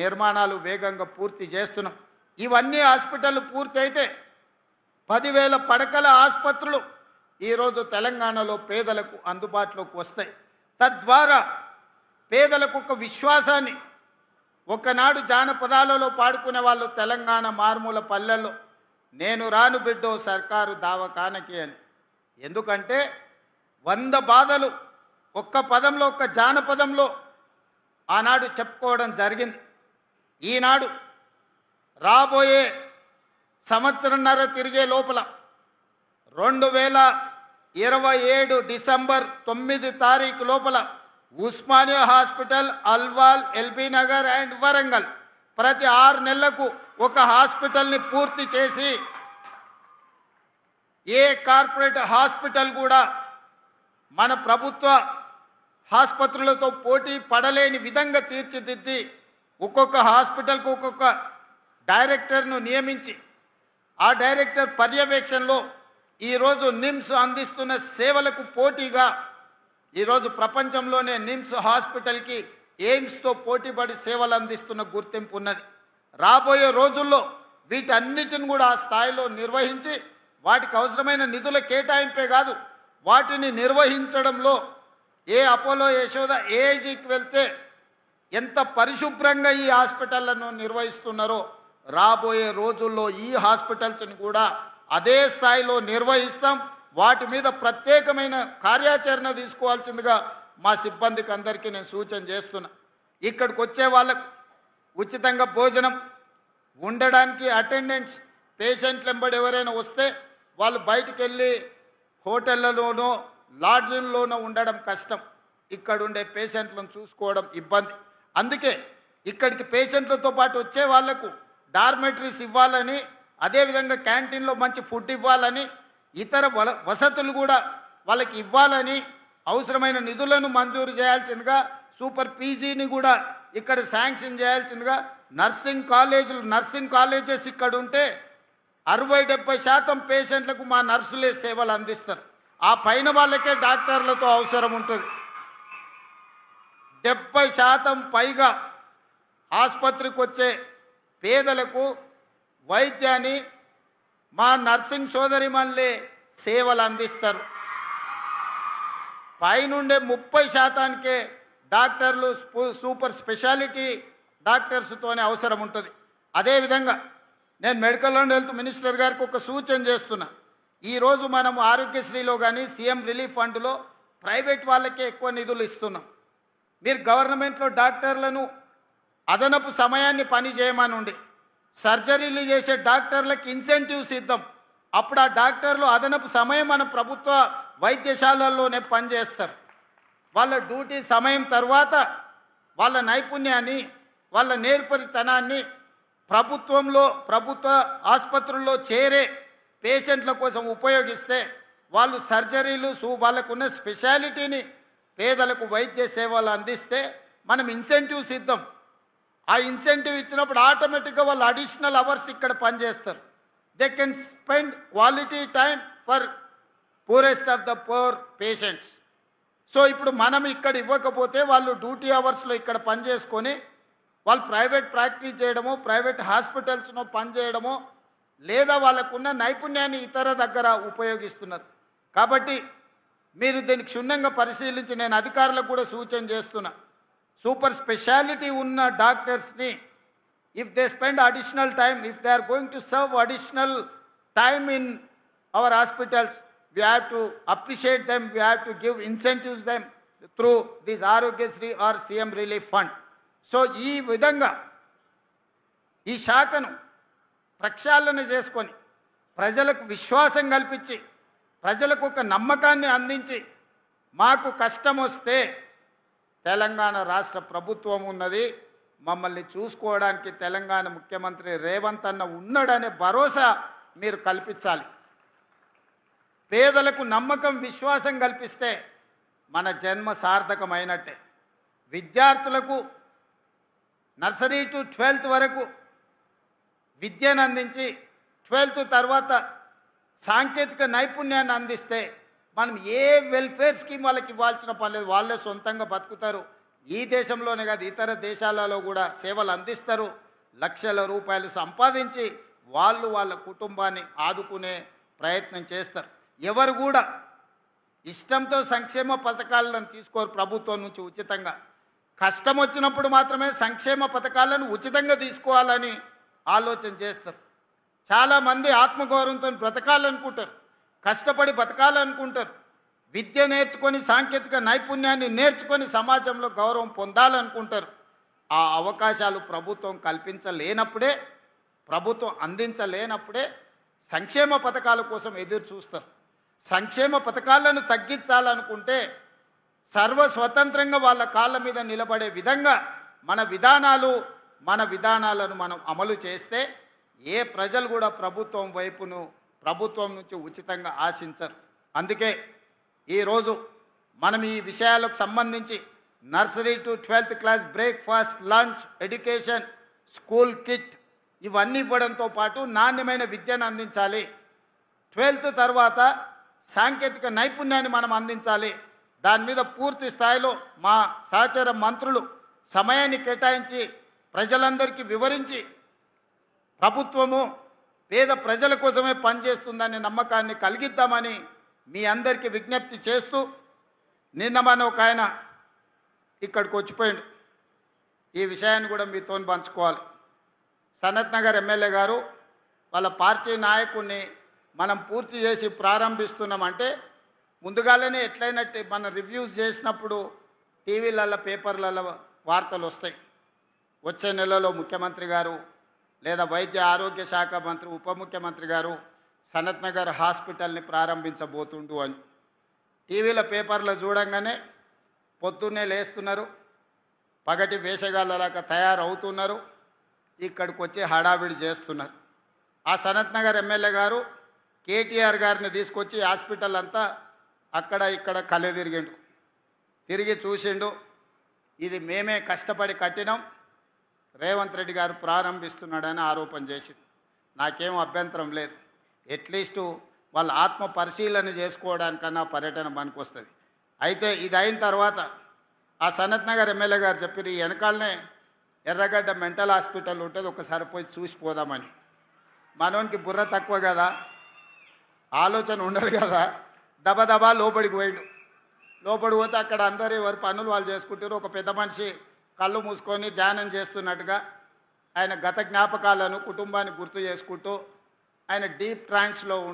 నిర్మాణాలు వేగంగా పూర్తి చేస్తున్నాం. ఇవన్నీ హాస్పిటల్ పూర్తి అయితే 10,000 పడకల ఆసుపత్రులు ఈరోజు తెలంగాణలో పేదలకు అందుబాటులోకి వస్తాయి. తద్వారా పేదలకు ఒక విశ్వాసాన్ని, ఒకనాడు జానపదాలలో పాడుకునే వాళ్ళు తెలంగాణ మారుమూల పల్లెల్లో నేను రాను బిడ్డో సర్కారు దావకానకి అని. ఎందుకంటే 100 బాధలు ఒక్క పదంలో, ఒక్క జానపదంలో ఆనాడు చెప్పుకోవడం జరిగింది. ఈనాడు రాబోయే సంవత్సరంన్నర తిరిగే లోపల 2027 డిసెంబర్ 9 తారీఖు లోపల Osmania hospital, Alwal, LB Nagar and Warangal ప్రతి 6 నెలలకు ఒక హాస్పిటల్ని పూర్తి చేసి ఏ కార్పొరేట్ హాస్పిటల్ కూడా మన ప్రభుత్వ ఆసుపత్రులతో పోటీ పడలేని విధంగా తీర్చిదిద్ది ఒక్కొక్క హాస్పిటల్కు ఒక్కొక్క డైరెక్టర్ను నియమించి ఆ డైరెక్టర్ పర్యవేక్షణలో ఈరోజు నిమ్స్ అందిస్తున్న సేవలకు పోటీగా ఈరోజు ప్రపంచంలోనే నిమ్స్ హాస్పిటల్కి ఎయిమ్స్తో పోటీపడి సేవలు అందిస్తున్న గుర్తింపు ఉన్నది. రాబోయే రోజుల్లో వీటన్నిటిని కూడా ఆ స్థాయిలో నిర్వహించి వాటికి అవసరమైన నిధుల కేటాయింపే కాదు, వాటిని నిర్వహించడంలో ఏ అపోలో, యశోద, ఏఐజీకి వెళ్తే ఎంత పరిశుభ్రంగా ఈ హాస్పిటళ్లను నిర్వహిస్తున్నారో రాబోయే రోజుల్లో ఈ హాస్పిటల్స్ని కూడా అదే స్థాయిలో నిర్వహిస్తాం. వాటి మీద ప్రత్యేకమైన కార్యాచరణ తీసుకోవాల్సిందిగా మా సిబ్బందికి అందరికీ నేను సూచన చేస్తున్నా. ఇక్కడికి వచ్చే వాళ్ళకు ఉచితంగా భోజనం, ఉండడానికి అటెండెంట్స్, పేషెంట్లు వెంబడి ఎవరైనా వస్తే వాళ్ళు బయటికి వెళ్ళి హోటళ్లలోనో లాడ్జిల్లోనో ఉండడం కష్టం, ఇక్కడ ఉండే పేషెంట్లను చూసుకోవడం ఇబ్బంది. అందుకే ఇక్కడికి పేషెంట్లతో పాటు వచ్చే వాళ్లకు డార్మెటరీస్ ఇవ్వాలని, అదేవిధంగా క్యాంటీన్లో మంచి ఫుడ్ ఇవ్వాలని, ఇతర వసతులు కూడా వాళ్ళకి ఇవ్వాలని అవసరమైన నిధులను మంజూరు చేయాల్సిందిగా, సూపర్ పీజీని కూడా ఇక్కడ శాంక్షన్ చేయాల్సిందిగా, నర్సింగ్ కాలేజెస్ ఇక్కడ ఉంటే 60-70% పేషెంట్లకు మా నర్సులే సేవలు అందిస్తారు. ఆ పైన వాళ్ళకే డాక్టర్లతో అవసరం ఉంటుంది. 70% పైగా ఆసుపత్రికి వచ్చే పేదలకు వైద్యాన్ని మా నర్సింగ్ సోదరిమణులే సేవలు అందిస్తారు. పైనుండే 30%కే డాక్టర్లు, సూపర్ స్పెషాలిటీ డాక్టర్స్తోనే అవసరం ఉంటుంది. అదేవిధంగా నేను మెడికల్ అండ్ హెల్త్ మినిస్టర్ గారికి ఒక సూచన చేస్తున్నా. ఈరోజు మనం ఆరోగ్యశ్రీలో కానీ సీఎం రిలీఫ్ ఫండ్లో ప్రైవేట్ వాళ్ళకే ఎక్కువ నిధులు ఇస్తున్నాం. మీరు గవర్నమెంట్లో డాక్టర్లను అదనపు సమయాన్ని పని చేయమనుండి, సర్జరీలు చేసే డాక్టర్లకు ఇన్సెంటివ్స్ ఇద్దాం. అప్పుడు ఆ డాక్టర్లు అదనపు సమయం మన ప్రభుత్వ వైద్యశాలల్లోనే పనిచేస్తారు. వాళ్ళ డ్యూటీ సమయం తర్వాత వాళ్ళ నైపుణ్యాన్ని, వాళ్ళ నేర్పరితనాన్ని ప్రభుత్వ ఆసుపత్రుల్లో చేరే పేషెంట్ల కోసం ఉపయోగిస్తే వాళ్ళు సర్జరీలు, వాళ్ళకున్న స్పెషాలిటీని పేదలకు వైద్య సేవలు అందిస్తే మనం ఇన్సెంటివ్స్ ఇద్దాం. ఆ ఇన్సెంటివ్ ఇచ్చినప్పుడు ఆటోమేటిక్గా వాళ్ళు అడిషనల్ అవర్స్ ఇక్కడ పనిచేస్తారు. They can spend quality time for poorest of the poor patients. So ఇప్పుడు మనం ఇక్కడ ఇవ్వకపోతే వాళ్ళు డ్యూటీ అవర్స్లో ఇక్కడ పనిచేసుకొని వాళ్ళు ప్రైవేట్ ప్రాక్టీస్ చేయడమో, ప్రైవేట్ హాస్పిటల్స్లో పనిచేయడమో, లేదా వాళ్ళకున్న నైపుణ్యాన్ని ఇతర దగ్గర ఉపయోగిస్తున్నారు. కాబట్టి మీరు దీనికి క్షుణ్ణంగా పరిశీలించి, నేను అధికారులకు కూడా సూచన చేస్తున్నా, సూపర్ స్పెషాలిటీ ఉన్న డాక్టర్స్ని if they spend additional time, if they are going to serve additional time in our hospitals, we have to appreciate them, we have to give incentives them through this Arogyasri or CM Relief Fund. So ఈ విధంగా ఈ శాఖను ప్రక్షాళన చేసుకొని ప్రజలకు విశ్వాసం కల్పించి, ప్రజలకు ఒక నమ్మకాన్ని అందించి, మాకు కష్టం వస్తే తెలంగాణ రాష్ట్ర ప్రభుత్వం ఉన్నది, మమ్మల్ని చూసుకోవడానికి తెలంగాణ ముఖ్యమంత్రి రేవంత్ అన్న ఉన్నాడనే భరోసా మీరు కల్పించాలి. పేదలకు నమ్మకం, విశ్వాసం కల్పిస్తే మన జన్మ సార్థకమైనట్టే. విద్యార్థులకు నర్సరీ టు 12th వరకు విద్యను అందించి 12th తర్వాత సాంకేతిక నైపుణ్యాన్ని అందిస్తే మనం ఏ వెల్ఫేర్ స్కీమ్ వాళ్ళకి ఇవ్వాల్సిన పని లేదు, వాళ్ళే సొంతంగా బతుకుతారు. ఈ దేశంలోనే కాదు ఇతర దేశాలలో కూడా సేవలు అందిస్తారు. లక్షల రూపాయలు సంపాదించి వాళ్ళు వాళ్ళ కుటుంబాన్ని ఆదుకునే ప్రయత్నం చేస్తారు. ఎవరు కూడా ఇష్టంతో సంక్షేమ పథకాలను తీసుకోరు ప్రభుత్వం నుంచి ఉచితంగా. కష్టం వచ్చినప్పుడు మాత్రమే సంక్షేమ పథకాలను ఉచితంగా తీసుకోవాలని ఆలోచన చేస్తారు. చాలామంది ఆత్మగౌరవంతో బ్రతకాలనుకుంటారు, కష్టపడి బతకాలనుకుంటారు, విద్య నేర్చుకొని సాంకేతిక నైపుణ్యాన్ని నేర్చుకొని సమాజంలో గౌరవం పొందాలనుకుంటారు. ఆ అవకాశాలు ప్రభుత్వం కల్పించలేనప్పుడే, ప్రభుత్వం అందించలేనప్పుడే సంక్షేమ పథకాల కోసం ఎదురు చూస్తారు. సంక్షేమ పథకాలను తగ్గించాలనుకుంటే సర్వస్వతంత్రంగా వాళ్ళ కాళ్ళ మీద నిలబడే విధంగా మన విధానాలను మనం అమలు చేస్తే ఏ ప్రజలు కూడా ప్రభుత్వం నుంచి ఉచితంగా ఆశించరు. అందుకే ఈరోజు మనం ఈ విషయాలకు సంబంధించి nursery to 12th class breakfast, lunch, education, school kit ఇవన్నీ ఇవ్వడంతో పాటు నాణ్యమైన విద్యను అందించాలి. 12th తర్వాత సాంకేతిక నైపుణ్యాన్ని మనం అందించాలి. దాని మీద పూర్తి స్థాయిలో మా సహచర మంత్రులు సమయాన్ని కేటాయించి ప్రజలందరికీ వివరించి ప్రభుత్వము పేద ప్రజల కోసమే పనిచేస్తుందనే నమ్మకాన్ని కలిగిద్దామని మీ అందరికీ విజ్ఞప్తి చేస్తూ, నిన్న మన ఒక ఆయన ఇక్కడికి వచ్చిపోయాడు. ఈ విషయాన్ని కూడా మీతో పంచుకోవాలి. సనత్ నగర్ ఎమ్మెల్యే గారు వాళ్ళ పార్టీ నాయకుడిని మనం పూర్తి చేసి ప్రారంభిస్తున్నామంటే ముందుగానే ఎట్లయినట్టు మనం రివ్యూస్ చేసినప్పుడు టీవీలలో పేపర్లలో వార్తలు వస్తాయి. వచ్చే నెలలో ముఖ్యమంత్రి గారు లేదా వైద్య ఆరోగ్య శాఖ మంత్రి ఉప ముఖ్యమంత్రి గారు సనత్ నగర్ హాస్పిటల్ని ప్రారంభించబోతుండు అని టీవీల పేపర్లో చూడంగానే పొద్దున్నే లేస్తున్నారు, పగటి వేషగాళ్ళలాగా తయారవుతున్నారు, ఇక్కడికి వచ్చి హడావిడి చేస్తున్నారు. ఆ సనత్ నగర్ ఎమ్మెల్యే గారు కేటీఆర్ గారిని తీసుకొచ్చి హాస్పిటల్ అంతా అక్కడ ఇక్కడ కళ్ళు తిరిగి చూసిండు. ఇది మేమే కష్టపడి కట్టినాం, రేవంత్ రెడ్డి గారు ప్రారంభిస్తున్నాడని ఆరోపణ చేసింది. నాకేం అభ్యంతరం లేదు. అట్లీస్టు వాళ్ళ ఆత్మ పరిశీలన చేసుకోవడానికన్నా పర్యటన పనికొస్తుంది. అయితే ఇది అయిన తర్వాత ఆ సనత్ నగర్ ఎమ్మెల్యే గారు చెప్పారు, ఈ వెనకాలనే ఎర్రగడ్డ మెంటల్ హాస్పిటల్ ఉంటుంది, ఒకసారి పోయి చూసిపోదామని. మనోనికి బుర్ర తక్కువ కదా, ఆలోచన ఉండదు కదా, దబదబా లోపలికి పోయాడు. లోపలికి పోతే అక్కడ అందరూ ఎవరి పనులు వాళ్ళు చేసుకుంటారు. ఒక పెద్ద మనిషి కళ్ళు మూసుకొని ధ్యానం చేస్తున్నట్టుగా ఆయన గత జ్ఞాపకాలను కుటుంబాన్ని గుర్తు చేసుకుంటూ ఆయన డీప్ ట్రాన్స్లో